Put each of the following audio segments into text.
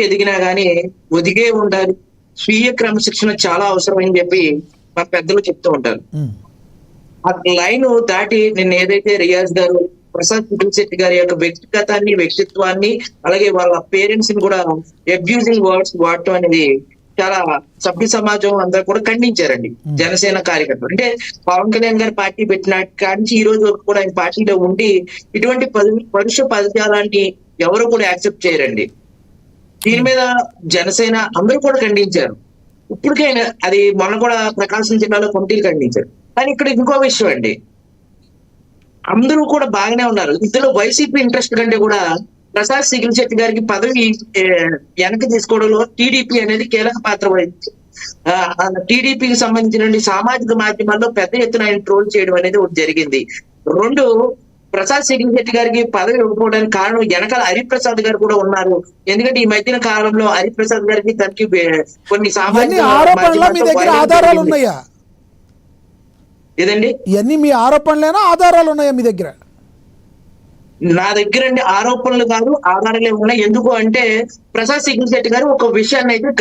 ఎదిగినా గానీ ఒదిగే ఉండాలి. స్వీయ క్రమశిక్షణ చాలా అవసరం అని చెప్పి మా పెద్దలు చెప్తూ ఉంటారు. ఆ లైన్ దాటి నిన్న ఏదైతే రియాజ్ గారు ప్రసాద్ శెట్టి గారి యొక్క వ్యక్తిగతాన్ని, వ్యక్తిత్వాన్ని, అలాగే వాళ్ళ పేరెంట్స్ ని కూడా అబ్యూజింగ్ వర్డ్స్ వాడటం అనేది చాలా సభ్య సమాజం అందరూ కూడా ఖండించారండి. జనసేన కార్యకర్తలు అంటే పవన్ కళ్యాణ్ గారు పార్టీ పెట్టిన కాంచి ఈ రోజు వరకు కూడా ఆయన పార్టీలో ఉండి ఇటువంటి పరుష పదజాలాన్ని ఎవరు కూడా యాక్సెప్ట్ చేయరండి. దీని మీద జనసేన అందరూ కూడా ఖండించారు. ఇప్పటికైనా అది మొన్న కూడా ప్రకాశం జిల్లాలో కమిటీలు ఖండించారు. కానీ ఇక్కడ ఇంకో విషయం అండి, అందరూ కూడా బాగానే ఉన్నారు. ఇందులో వైసీపీ ఇంట్రెస్ట్ కంటే కూడా ప్రసాద్ శెట్టి గారికి పదవి వెనక్కి తీసుకోవడంలో టీడీపీ అనేది కీలక పాత్ర వహించింది. టీడీపీకి సంబంధించిన సామాజిక మాధ్యమాల్లో పెద్ద ఎత్తున ఆయన ట్రోల్ చేయడం అనేది ఒకటి జరిగింది. రెండు, ప్రసాద్ శెట్టి గారికి పదవి ఇవ్వకపోవడానికి కారణం వెనకాల హరిప్రసాద్ గారు కూడా ఉన్నారు. ఎందుకంటే ఈ మధ్యన కాలంలో హరిప్రసాద్ గారికి తనకి కొన్ని సామాజిక ఆధారాలు ఉన్నాయా? ఏదండి ఇవన్నీ మీ ఆరోపణలేనా, ఆధారాలు ఉన్నాయా మీ దగ్గర? నా దగ్గర అండి ఆరోపణలు కాదు, ఆధారాలే ఉన్నాయి. ఎందుకు అంటే ప్రసాద్ శెట్టి గారు ఒక విషయాన్ని అయితే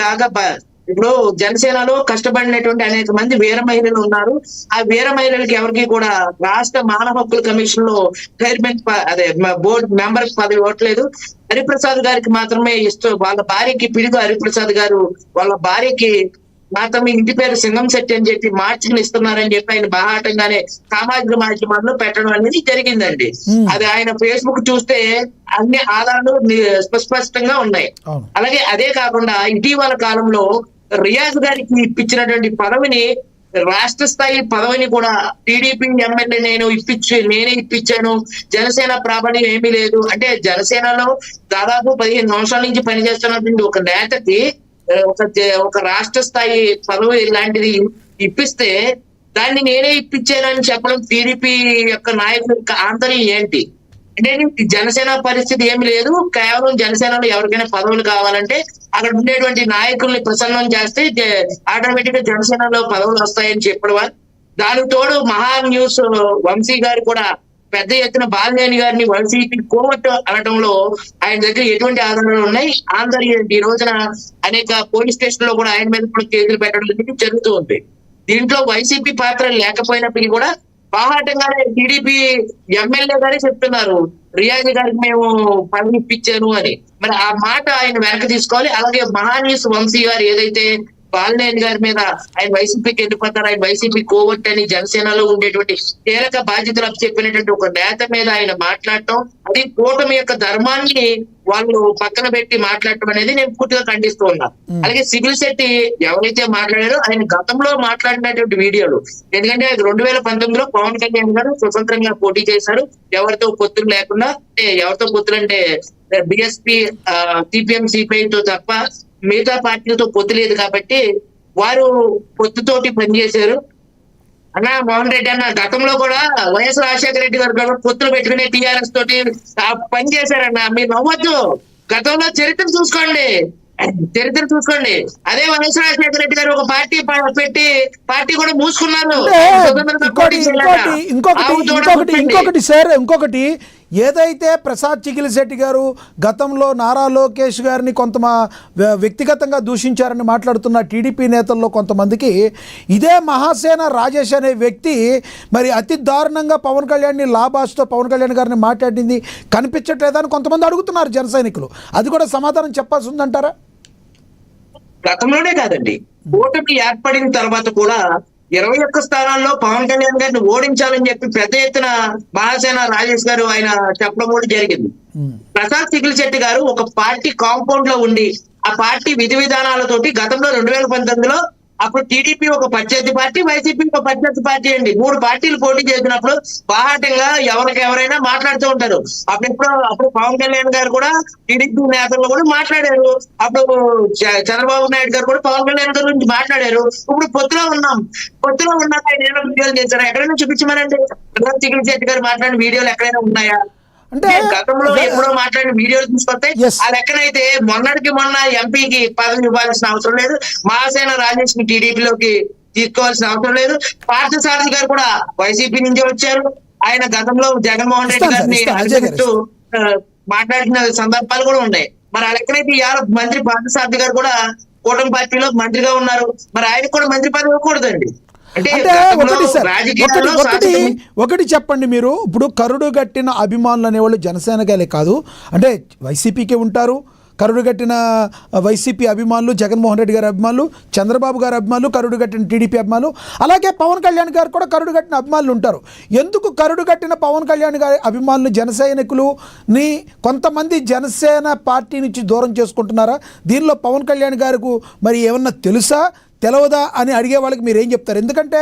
ఇప్పుడు జనసేనలో కష్టపడినటువంటి అనేక మంది వీర మహిళలు ఉన్నారు. ఆ వీర మహిళలకి ఎవరికి కూడా రాష్ట్ర మానవ హక్కుల కమిషన్ లో చైర్మన్ బోర్డు మెంబర్ పదవి ఇవ్వట్లేదు. హరిప్రసాద్ గారికి మాత్రమే ఇస్తూ వాళ్ళ భార్యకి పిడుగు హరిప్రసాద్ గారు వాళ్ళ భార్యకి మాత్రమే ఇంటి పేరు సింగంశెట్టి అని చెప్పి మార్చుకుని ఇస్తున్నారని చెప్పి ఆయన బాహాటంగానే సామాజిక మాధ్యమాల్లో పెట్టడం అనేది జరిగిందండి. అది ఆయన ఫేస్బుక్ చూస్తే అన్ని ఆధారాలు స్పష్టంగా ఉన్నాయి. అలాగే అదే కాకుండా ఇటీవల కాలంలో రియాజ్ గారికి ఇప్పించినటువంటి పదవిని, రాష్ట్ర స్థాయి పదవిని కూడా టీడీపీ ఎమ్మెల్యే నేనే ఇప్పించాను, జనసేన ప్రాబల్యం ఏమీ లేదు అంటే జనసేనలో దాదాపు 15 సంవత్సరాల నుంచి పనిచేస్తున్నటువంటి ఒక నేతకి ఒక రాష్ట్ర స్థాయి పదవి ఇలాంటిది ఇప్పిస్తే దాన్ని నేనే ఇప్పించానని చెప్పడం టీడీపీ యొక్క నాయకుల యొక్క ఆంతర్యం ఏంటి అంటే, జనసేన పరిస్థితి ఏమి లేదు, కేవలం జనసేనలో ఎవరికైనా పదవులు కావాలంటే అక్కడ ఉండేటువంటి నాయకుల్ని ప్రసన్నం చేస్తే ఆటోమేటిక్ గా జనసేనలో పదవులు వస్తాయని చెప్పడం. దానికి తోడు మహా న్యూస్ వంశీ గారు కూడా పెద్ద ఎత్తున బాలినేని గారిని వైసీపీ కోవట్టు అనడంలో ఆయన దగ్గర ఎటువంటి ఆధారాలు ఉన్నాయి? ఈ రోజున అనేక పోలీస్ స్టేషన్ లో కూడా ఆయన మీద కూడా కేసులు పెట్టడం జరుగుతూ ఉంది. దీంట్లో వైసీపీ పాత్ర లేకపోయినప్పటికీ కూడా బాహాటంగానే టీడీపీ ఎమ్మెల్యే గారే చెప్తున్నారు రియాజ్ గారికి మేము పదవి ఇప్పించాను అని. మరి ఆ మాట ఆయన వెనక్కి తీసుకోవాలి. అలాగే మహానీస్ వంశీ గారు ఏదైతే బాలినేని గారి మీద ఆయన వైసీపీకి వెళ్ళిపోతారు, ఆయన వైసీపీ కోవట్ అని జనసేనలో ఉండేటువంటి కీలక బాధ్యతలు చెప్పినటువంటి ఒక నేత మీద ఆయన మాట్లాడటం, అది కూటమి యొక్క ధర్మాన్ని వాళ్ళు పక్కన పెట్టి మాట్లాడటం అనేది నేను పూర్తిగా ఖండిస్తూ ఉన్నా. అలాగే శెట్టి ఎవరైతే మాట్లాడారో ఆయన గతంలో మాట్లాడినటువంటి వీడియోలు, ఎందుకంటే 2019లో పవన్ కళ్యాణ్ గారు స్వతంత్రంగా పోటీ చేశారు ఎవరితో పొత్తులు లేకుండా. ఎవరితో పొత్తులు అంటే బిఎస్పీ సిపిఎం సిపిఐతో తప్ప మిగతా పార్టీలతో పొత్తు లేదు కాబట్టి వారు పొత్తుతోటి పనిచేశారు. అన్న మోహన్ రెడ్డి అన్న గతంలో కూడా వైఎస్ రాజశేఖర రెడ్డి గారు పొత్తులు పెట్టుకునే టీఆర్ఎస్ తోటి పనిచేశారన్న. మీరు నవ్వద్దు, గతంలో చరిత్ర చూసుకోండి. అదే వైఎస్ రాజశేఖర రెడ్డి గారు ఒక పార్టీ పెట్టి పార్టీ కూడా మూసుకున్నారు. ఇంకొకటి ఏదైతే ప్రసాద్ శెట్టి గారు గతంలో నారా లోకేష్ గారిని కొంత వ్యక్తిగతంగా దూషించారని మాట్లాడుతున్న టీడీపీ నేతల్లో కొంతమందికి ఇదే మహాసేన రాజేష్ అనే వ్యక్తి మరి అతి దారుణంగా పవన్ కళ్యాణ్ని లాభాస్తో పవన్ కళ్యాణ్ గారిని మాట్లాడింది కనిపించట్లేదని కొంతమంది అడుగుతున్నారు జన సైనికులు. అది కూడా సమాధానం చెప్పాల్సి ఉందంటారా? గతంలోనే కాదండి, కూటమి ఏర్పడిన తర్వాత కూడా 21 స్థానాల్లో పవన్ కళ్యాణ్ గారిని ఓడించాలని చెప్పి పెద్ద ఎత్తున మహాసేన రాజేష్ గారు ఆయన చెప్పడం కూడా జరిగింది. ప్రసాద్ శెట్టి గారు ఒక పార్టీ కాంపౌండ్ లో ఉండి ఆ పార్టీ విధి విధానాలతోటి గతంలో 2019లో అప్పుడు టీడీపీ ఒక ప్రత్యర్థి పార్టీ, వైసీపీ ఒక ప్రత్యర్థి పార్టీ అండి. 3 పార్టీలు పోటీ చేసినప్పుడు బాహాటంగా ఎవరైనా మాట్లాడుతూ ఉంటారు. అప్పుడు పవన్ కళ్యాణ్ గారు కూడా టీడీపీ నేతలు కూడా మాట్లాడారు. అప్పుడు చంద్రబాబు నాయుడు గారు కూడా పవన్ కళ్యాణ్ గారి గురించి మాట్లాడారు. ఇప్పుడు పొత్తులో ఉన్నాక ఆయన వీడియోలు చేశారు. ఎక్కడైనా చూపించమనండి ప్రసాద్ శెట్టి గారు మాట్లాడిన వీడియోలు ఎక్కడైనా ఉన్నాయా? అంటే గతంలో ఎప్పుడో మాట్లాడిన వీడియోలు తీసుకొస్తే ఆ లెక్కనైతే మొన్నటికి మొన్న ఎంపీకి పదవి ఇవ్వాల్సిన అవసరం లేదు, మహాసేన రాజేష్ ని టీడీపీలోకి తీసుకోవాల్సిన అవసరం లేదు. పార్థసారథి గారు కూడా వైసీపీ నుంచే వచ్చారు. ఆయన గతంలో జగన్మోహన్ రెడ్డి గారిని మాట్లాడిన సందర్భాలు కూడా ఉన్నాయి. మరి ఆ లెక్కనైతే ఇవాళ మంత్రి పార్థసారథి గారు కూడా కూటమి పార్టీలో మంత్రిగా ఉన్నారు, మరి ఆయనకు కూడా మంత్రి పదవి ఇవ్వకూడదండి. అంటే అంటే గతంలో ఒకటి సార్, రాజకీయాల్లో ఒకటి చెప్పండి, మీరు ఇప్పుడు కరుడు గట్టిన అభిమానులు అనేవాళ్ళు జనసేనగాలే కాదు, అంటే వైసీపీకే ఉంటారు. కరుడు గట్టిన వైసీపీ అభిమానులు, జగన్మోహన్ రెడ్డి గారి అభిమానులు, చంద్రబాబు గారి అభిమానులు, కరుడు గట్టిన టీడీపీ అభిమానులు, అలాగే పవన్ కళ్యాణ్ గారు కూడా కరుడు గట్టిన అభిమానులు ఉంటారు. ఎందుకు కరుడు గట్టిన పవన్ కళ్యాణ్ గారి అభిమానులు, జనసైనికులని కొంతమంది జనసేన పార్టీ నుంచి దూరం చేసుకుంటున్నారా? దీనిలో పవన్ కళ్యాణ్ గారికి మరి ఏమన్నా తెలుసా తెలవదా అని అడిగే వాళ్ళకి మీరు ఏం చెప్తారు? ఎందుకంటే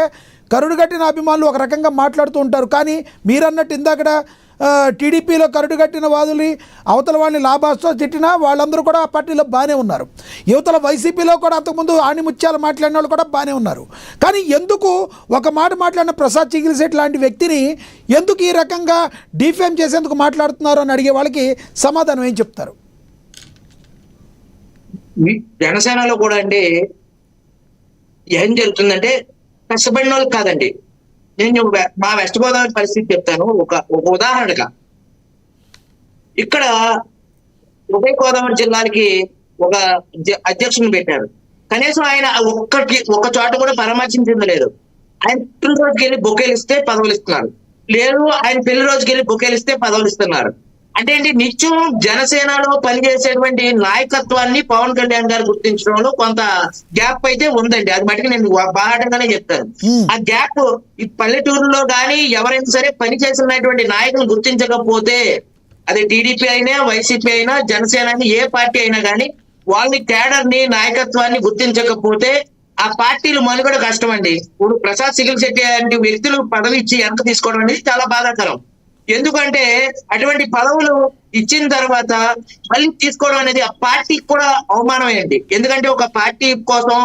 కరుడు గట్టిన అభిమానులు ఒక రకంగా మాట్లాడుతూ ఉంటారు, కానీ మీరన్నట్టు ఇందాకడ టీడీపీలో కరుడు కట్టిన వాదులు అవతల వాళ్ళని లాభాస్తో తిట్టినా వాళ్ళందరూ కూడా ఆ పార్టీలో బాగానే ఉన్నారు. యువతల వైసీపీలో కూడా అంతకుముందు ఆణిముత్యాలు మాట్లాడిన వాళ్ళు కూడా బాగానే ఉన్నారు. కానీ ఎందుకు ఒక మాట మాట్లాడిన ప్రసాద్ చిగిలిశెట్టి లాంటి వ్యక్తిని ఎందుకు ఈ రకంగా డిఫేమ్ చేసేందుకు మాట్లాడుతున్నారు అని అడిగే వాళ్ళకి సమాధానం ఏం చెప్తారు? జనసేనలో కూడా అండి ఏం జరుగుతుందంటే కష్టపడిన వాళ్ళు కాదండి. నేను మా వెస్ట్ గోదావరి పరిస్థితి చెప్తాను. ఒక ఉదాహరణగా, ఇక్కడ ఉభయ గోదావరి జిల్లాలకి ఒక అధ్యక్షుని పెట్టారు. కనీసం ఆయన ఒక్క చోట కూడా పరామర్శించింది లేదు. ఆయన పుట్టిన రోజుకి వెళ్ళి బొకేలు ఇస్తే పదవులు ఇస్తున్నారు, లేదు ఆయన పెళ్లి రోజుకి వెళ్ళి బొకేలు ఇస్తే పదవులు ఇస్తున్నారు. అంటే ఏంటి, నిత్యం జనసేనలో పనిచేసేటువంటి నాయకత్వాన్ని పవన్ కళ్యాణ్ గారు గుర్తించడంలో కొంత గ్యాప్ అయితే ఉందండి. అది మటుకు నేను బాహాటంగానే చెప్తాను. ఆ గ్యాప్ ఈ పల్లెటూరులో కానీ ఎవరైనా సరే పనిచేసినటువంటి నాయకులు గుర్తించకపోతే, అది టీడీపీ అయినా, వైసీపీ అయినా, జనసేన అయినా, ఏ పార్టీ అయినా కానీ వాళ్ళని క్యాడర్ ని, నాయకత్వాన్ని గుర్తించకపోతే ఆ పార్టీలు మనుగడ కష్టం అండి. ఇప్పుడు ప్రసాద్ చిగిలిశెట్టి లాంటి వ్యక్తులు పదవి ఇచ్చి వెనక తీసుకోవడం అనేది చాలా బాధాకరం. ఎందుకంటే అటువంటి పదవులు ఇచ్చిన తర్వాత మళ్ళీ తీసుకోవడం అనేది ఆ పార్టీకి కూడా అవమానమేంటి. ఎందుకంటే ఒక పార్టీ కోసం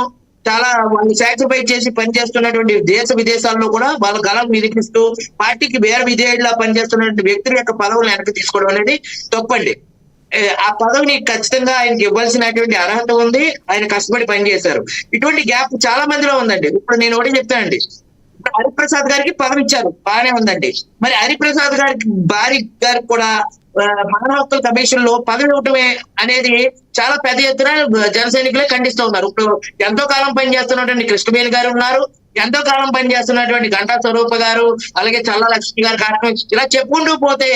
చాలా వాళ్ళు సాక్రిఫైస్ చేసి పనిచేస్తున్నటువంటి దేశ విదేశాల్లో కూడా వాళ్ళ గలం వినిపిస్తూ పార్టీకి వేరే విధేయుడిలా పనిచేస్తున్నటువంటి వ్యక్తుల యొక్క పదవులు వెనక్కి తీసుకోవడం అనేది తప్పండి. ఆ పదవిని ఖచ్చితంగా ఆయనకి ఇవ్వాల్సినటువంటి అర్హత ఉంది. ఆయన కష్టపడి పనిచేశారు. ఇటువంటి గ్యాప్ చాలా మందిలో ఉందండి. ఇప్పుడు నేను ఒకటి చెప్తానండి, హరిప్రసాద్ గారికి పదవి ఇచ్చారు, బాగానే ఉందండి. మరి హరిప్రసాద్ గారికి భార్య గారికి కూడా మానవ హక్కుల కమిషన్ లో పదవి ఇవ్వటమే అనేది చాలా పెద్ద ఎత్తున జన సైనికులే ఖండిస్తూ ఉన్నారు. ఇప్పుడు ఎంతో కాలం పనిచేస్తున్నటువంటి కృష్ణవేణి గారు ఉన్నారు, ఎంతో కాలం పనిచేస్తున్నటువంటి గంటా స్వరూప గారు, అలాగే చల్లా లక్ష్మి గారు, కార్యక్రమం ఇలా చెప్పుకుంటూ పోతే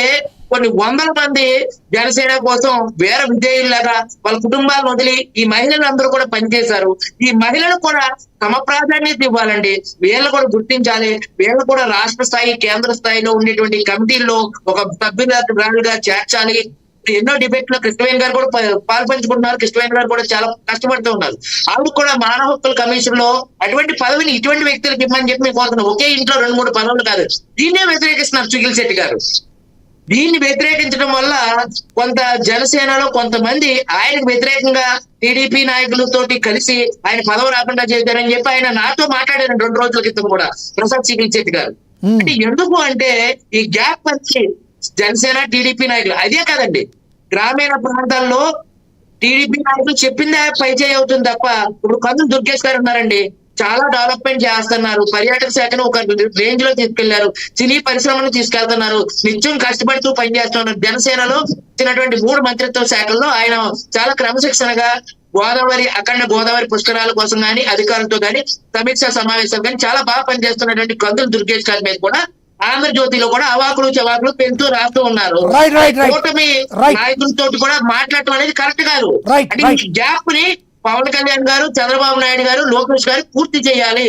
కొన్ని వందల మంది జనసేన కోసం వేరే విధేయులాగా వాళ్ళ కుటుంబాలను వదిలి ఈ మహిళలందరూ కూడా పనిచేశారు. ఈ మహిళలు కూడా సమ ప్రాధాన్యత ఇవ్వాలండి. వీళ్ళు కూడా గుర్తించాలి. వీళ్ళు కూడా రాష్ట్ర స్థాయి, కేంద్ర స్థాయిలో ఉండేటువంటి కమిటీల్లో ఒక సభ్యులుగా చేర్చాలి. ఎన్నో డిబేట్ లో కృష్ణవేణి గారు కూడా పాల్పంచుకుంటున్నారు. కృష్ణవేణి గారు కూడా చాలా కష్టపడుతూ ఉన్నారు. ఆవిడ కూడా మానవ హక్కుల కమిషన్ లో అటువంటి పదవిని ఇటువంటి వ్యక్తులకు ఇవ్వమని చెప్పి మేము కోరుతున్నాం. ఒకే ఇంట్లో 2-3 పదవులు కాదు. దీన్నే వ్యతిరేకిస్తున్నారు చిగిలిశెట్టి గారు. దీన్ని వ్యతిరేకించడం వల్ల కొంత జనసేనలో కొంతమంది ఆయనకు వ్యతిరేకంగా టీడీపీ నాయకులతోటి కలిసి ఆయన పదవి రాకుండా చేశారని చెప్పి ఆయన నాతో మాట్లాడారు 2 రోజుల క్రితం కూడా ప్రసాద్ చిగిలిశెట్టి గారు. అంటే ఎందుకు అంటే ఈ గ్యాప్ వచ్చి జనసేన టీడీపీ నాయకులు అదే కాదండి, గ్రామీణ ప్రాంతాల్లో టీడీపీ నాయకులు చెప్పిందే పైచేయి అవుతుంది తప్ప, ఇప్పుడు కందులు దుర్గేష్ గారు ఉన్నారండి, చాలా డెవలప్మెంట్ చేస్తున్నారు. పర్యాటక శాఖను ఒక రేంజ్ లో తీసుకెళ్లారు. సినీ పరిశ్రమను తీసుకెళ్తున్నారు. నిత్యం కష్టపడుతూ పనిచేస్తున్నారు. జనసేనలో వచ్చినటువంటి 3 మంత్రిత్వ శాఖల్లో ఆయన చాలా క్రమశిక్షణగా అఖండ గోదావరి పుష్కరాల కోసం కానీ అధికారులతో కానీ సమీక్షా సమావేశాలు కానీ చాలా బాగా పనిచేస్తున్నటువంటి కందులు దుర్గేష్ గారి మీద కూడా ఆంధ్రజ్యోతిలో కూడా అవాకులు చవాకులు పెంచుతూ రాస్తూ ఉన్నారు. కూటమి నాయకులతో కూడా మాట్లాడటం అనేది కరెక్ట్ కాదు. అంటే ఈ గ్యాప్ ని పవన్ కళ్యాణ్ గారు, చంద్రబాబు నాయుడు గారు, లోకేష్ గారు పూర్తి చేయాలి.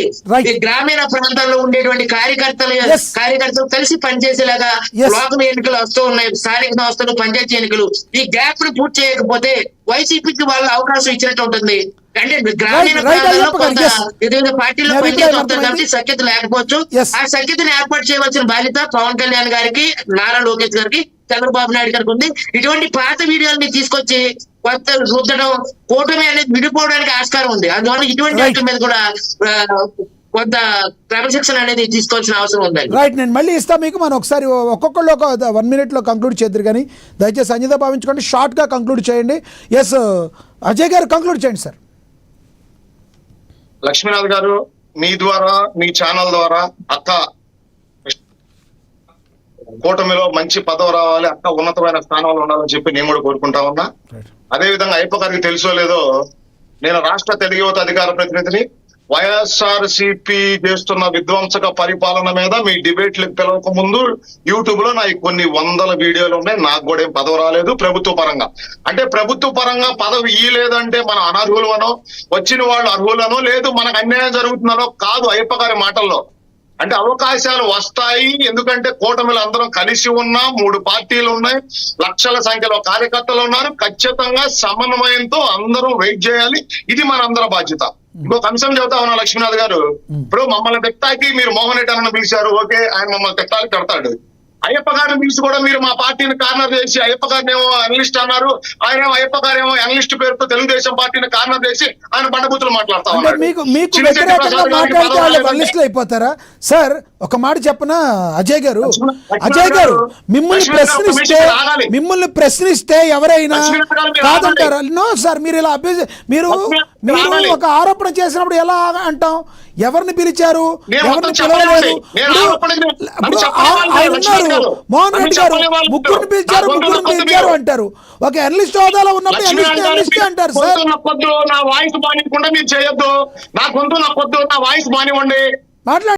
ఈ గ్రామీణ ప్రాంతాల్లో ఉండేటువంటి కార్యకర్తలు కలిసి పనిచేసేలాగా లోకల్ ఎన్నికలు వస్తూ ఉన్నాయి, స్థానిక సంస్థలు, పంచాయతీ ఎన్నికలు. ఈ గ్యాప్ ని పూర్తి చేయకపోతే వైసీపీకి వాళ్ళ అవకాశం ఇచ్చినట్టు ఉంటుంది. అంటే గ్రామీణ ప్రాంతాల్లో కొంత వివిధ పార్టీల్లో పనిచేస్తూ కాబట్టి సఖ్యత లేకపోవచ్చు. ఆ సఖ్యతను ఏర్పాటు చేయవలసిన బాధ్యత పవన్ కళ్యాణ్ గారికి, నారా లోకేష్ గారికి, చంద్రబాబు నాయుడు గారికి ఉంది. ఇటువంటి పాత వీడియోల్ని తీసుకొచ్చి కొత్త రుద్దడం, కూటమి అనేది విడిపోవడానికి ఆస్కారం ఉంది. అందువల్ల ఇటువంటి వాటి మీద కూడా కొంత క్రమశిక్షణ అనేది తీసుకోవాల్సిన అవసరం ఉందండి. రైట్, నేను మళ్ళీ ఇస్తా మీకు. మనం ఒకసారి ఒక్కొక్కళ్ళు ఒక 1 minute లో కంక్లూడ్ చేద్దరు, కానీ దయచేసి అంజద భావించుకోండి, షార్ట్ గా కంక్లూడ్ చేయండి. ఎస్ అజయ్ గారు కంక్లూడ్ చేయండి సార్. లక్ష్మీనాథ్ గారు, మీ ద్వారా, మీ ఛానల్ ద్వారా అక్క కూటమిలో మంచి పదవి రావాలి, అక్క ఉన్నతమైన స్థానంలో ఉండాలని చెప్పి నేను కూడా కోరుకుంటా ఉన్నా. అదేవిధంగా అయ్యప్ప గారికి తెలుసో లేదో, నేను రాష్ట్ర తెలుగు యువత అధికార ప్రతినిధిని. వైఎస్ఆర్సీపీ చేస్తున్న విధ్వంసక పరిపాలన మీద మీ డిబేట్లకు పిలవక ముందు యూట్యూబ్ లో నాకు కొన్ని వందల వీడియోలు ఉన్నాయి. నాకు కూడా ఏం పదవి రాలేదు ప్రభుత్వ పరంగా. అంటే ప్రభుత్వ పరంగా పదవి ఇయ్యలేదంటే మన అనర్హులనో, వచ్చిన వాళ్ళు అర్హులనో, లేదు మనకు అన్యాయం జరుగుతుందనో కాదు అయ్యప్ప గారి మాటల్లో. అంటే అవకాశాలు వస్తాయి, ఎందుకంటే కూటమిలు అందరం కలిసి ఉన్నాం, 3 పార్టీలు ఉన్నాయి, లక్షల సంఖ్యలో కార్యకర్తలు ఉన్నారు. ఖచ్చితంగా సమన్వయంతో అందరం వెయిట్ చేయాలి. ఇది మనందరి బాధ్యత. ఇంకొక అంశం చెబుతా ఉన్నా లక్ష్మీనాథ్ గారు, ఇప్పుడు మమ్మల్ని తిట్టాకి మీరు మోహన్ రెడ్డి అన్న పిలిచారు, ఓకే, ఆయన మమ్మల్ని తిట్టాలి, తిడతాడు. అయ్యప్ప గారిని పిలిచి కూడా మీరు మా పార్టీని కార్నర్ చేసి అయ్యప్ప గారిని ఏమో అనలిస్ట్ అన్నారు, ఆయన అయ్యప్ప గారు ఏమో అనలిస్ట్ పేరుతో తెలుగుదేశం పార్టీని కార్నర్ చేసి ఆయన బండబూతులు మాట్లాడతా అంటే ఉన్నారు. మీకు వ్యతిరేకంగా మాట్లాడితే వాళ్ళు అనలిస్టులు అయిపోతారా సార్? ఒక మాట చెప్పనా అజయ్ గారు, అజయ్ గారు మిమ్మల్ని ప్రశ్నిస్తే ఎవరైనా కాదంటారా? నో సార్, మీరు ఇలా మీరు ఒక ఆరోపణ చేసినప్పుడు ఎలా అంటాం? ఎవరిని పిలిచారు, ఎవరిని పిలవలేదు? ఆయన ఉన్నారు, మోహన్ రెడ్డి గారు ముగ్గురిని పిలిచారు అంటారు. ఒక అనలిస్ట్ హోదాలో ఉన్నప్పుడు అనలిస్ట్ అంటారు సార్. నా వాయిస్ బానివ్వకుండా మీరు చేయొద్దు, నా గొంతు నా పొద్దు, నా వాయిస్ బానివ్వండి. మాట్లాడు.